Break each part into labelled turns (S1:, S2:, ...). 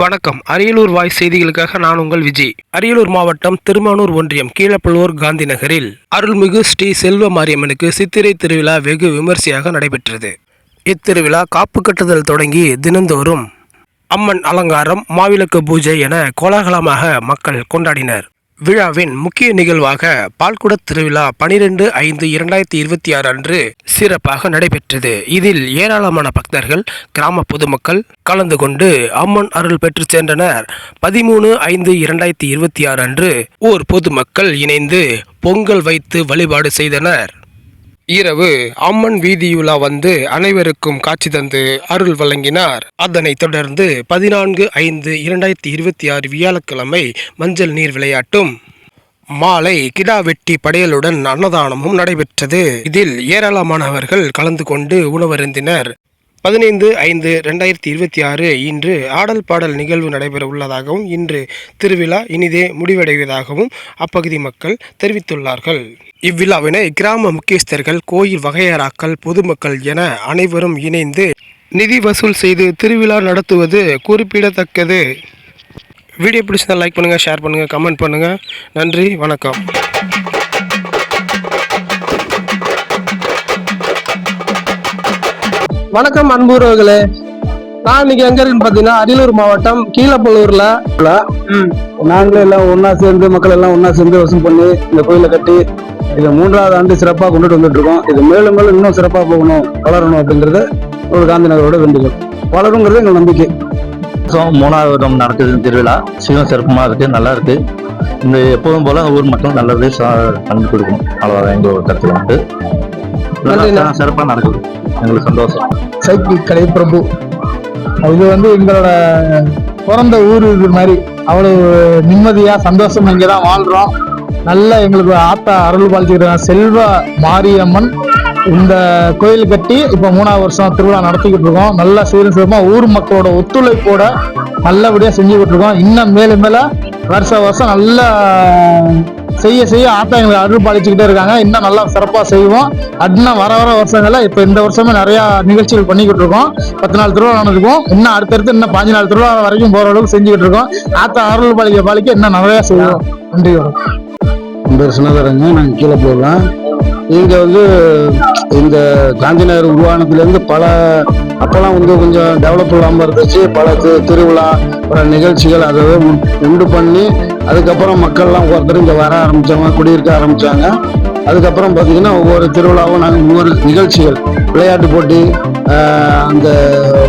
S1: வணக்கம். அரியலூர் வாய்ஸ் செய்திகளுக்காக நான் உங்கள் விஜய். அரியலூர் மாவட்டம் திருமானூர் ஒன்றியம் கீழப்பழுவூர் காந்தி நகரில் அருள்மிகு ஸ்ரீ செல்வ மாரியம்மனுக்கு சித்திரை திருவிழா வெகு விமர்சையாக நடைபெற்றது. இத்திருவிழா காப்பு கட்டுதல் தொடங்கி தினந்தோறும் அம்மன் அலங்காரம், மாவிளக்கு பூஜை என கோலாகலமாக மக்கள் கொண்டாடினர். விழாவின் முக்கிய நிகழ்வாக பால்குடத் திருவிழா 12/5/2026 அன்று சிறப்பாக நடைபெற்றது. இதில் ஏராளமான பக்தர்கள், கிராம பொதுமக்கள் கலந்து கொண்டு அம்மன் அருள் பெற்று சென்றனர். 13/5/2026 அன்று ஊர் பொதுமக்கள் இணைந்து பொங்கல் வைத்து வழிபாடு செய்தனர். இரவு அம்மன் வீதியுலா வந்து அனைவருக்கும் காட்சி தந்து அருள் வழங்கினார். அதனைத் தொடர்ந்து 14/5/2026 வியாழக்கிழமை மஞ்சள் நீர் விளையாட்டும், மாலை கிடா வெட்டி படையலுடன் அன்னதானமும் நடைபெற்றது. இதில் ஏராளமானவர்கள் கலந்து கொண்டு உணவருந்தினர். 15/5/2026 இன்று ஆடல் பாடல் நிகழ்வு நடைபெற உள்ளதாகவும், இன்று திருவிழா இனிதே முடிவடைவதாகவும் அப்பகுதி மக்கள் தெரிவித்துள்ளார்கள். இவ்விழாவினை கிராம முக்கியஸ்தர்கள், கோயில் வகையறாக்கள், பொதுமக்கள் என அனைவரும் இணைந்து நிதி வசூல் செய்து திருவிழா நடத்துவது குறிப்பிடத்தக்கது. வீடியோ பிடிச்சதா லைக் பண்ணுங்கள், ஷேர் பண்ணுங்கள், கமெண்ட் பண்ணுங்கள். நன்றி, வணக்கம்.
S2: வணக்கம் அன்புறவர்களே, நான் இன்னைக்கு எங்க இருக்குன்னு பாத்தீங்கன்னா அரியலூர் மாவட்டம் கீழப்பழுவூர்ல
S3: நாங்களே எல்லாம் ஒன்னா சேர்ந்து, மக்கள் எல்லாம் ஒன்னா சேர்ந்து வசூல் பண்ணி இந்த கோயிலை கட்டி இதை 3வது ஆண்டு சிறப்பாக கொண்டுட்டு வந்துட்டு இருக்கோம். இது மேலும் மேலும் இன்னும் சிறப்பாக போகணும், வளரணும் அப்படிங்கிறது ஒரு காந்தி நகரோட வேண்டுகோள். வளருங்கிறது எங்கள் நம்பிக்கை.
S4: 3வது வருடம் நடக்குது திருவிழா. சீரும் சிறப்புமா இருக்கு, நல்லா இருக்கு. இந்த எப்போதும் போல ஊர் மக்கள் நல்லது பண்ணி கொடுக்கணும், அவ்வளோதான் எங்களோட கருத்துல வந்து. சிறப்பாக நடக்குது, எங்களுக்கு சந்தோஷம்.
S3: சைக்கிள் கடை பிரபு, இது எங்களோட பிறந்த ஊர். இது மாதிரி அவ்வளவு நிம்மதியா சந்தோஷம் இங்கதான் வாழ்றோம். நல்ல எங்களுக்கு ஆத்தா அருள் பாலிச்சுக்கிறாங்க செல்வ மாரியம்மன். இந்த கோயில் கட்டி இப்ப 3வது வருஷம் திருவிழா நடத்திக்கிட்டு இருக்கோம். நல்லா சீரும் சிறப்பா ஊர் மக்களோட ஒத்துழைப்போட நல்லபடியா செஞ்சுக்கிட்டு இருக்கோம். இன்னும் மேலும் மேல வருஷம் நல்லா செய்ய செய்ய ஆத்தா எங்களுக்கு அருள் பாலிச்சுக்கிட்டே இருக்காங்க. இன்னும் நல்லா சிறப்பா செய்வோம். இன்னும் வர வருஷங்கள்ல இப்ப இந்த வருஷமே நிறைய நிகழ்ச்சிகள் பண்ணிக்கிட்டு இருக்கோம். 10 நாள் திருவிழா நடந்துக்கும். இன்னும் அடுத்தடுத்து இன்னும் 5 நாள் திருவிழா வரைக்கும் போற அளவுக்கு செஞ்சுக்கிட்டு இருக்கோம். ஆத்தா அருள் பாலிக்க இன்னும் நிறைய செய்வோம். நன்றி. என் பேர் சின்னதரங்க, நாங்கள் கீழே போகலாம். இங்க இந்த காந்தி நகர் உருவானதுலேருந்து அப்பெல்லாம் கொஞ்சம் டெவலப் இல்லாமல் இருந்துச்சு. பல திருவிழா, பல நிகழ்ச்சிகள் அதை உண்டு பண்ணி அதுக்கப்புறம் மக்கள்லாம் ஒவ்வொருத்தரும் இங்கே வர ஆரம்பித்தாங்க, குடியிருக்க ஆரம்பித்தாங்க. அதுக்கப்புறம் பார்த்தீங்கன்னா ஒவ்வொரு திருவிழாவும் நாங்கள் ஒவ்வொரு நிகழ்ச்சிகள், விளையாட்டு போட்டி, அந்த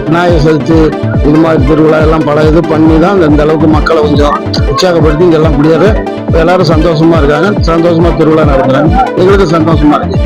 S3: விநாயகர் சதுர்த்தி, இது மாதிரி திருவிழா எல்லாம் பல இது பண்ணி தான் இந்த அளவுக்கு மக்களை கொஞ்சம் உற்சாகப்படுத்தி இங்கெல்லாம் குடியேற எல்லாரும் சந்தோஷமா இருக்காங்க. சந்தோஷமா திருவிழா நடத்துறாங்க. எங்களுக்கு சந்தோஷமா இருக்கு.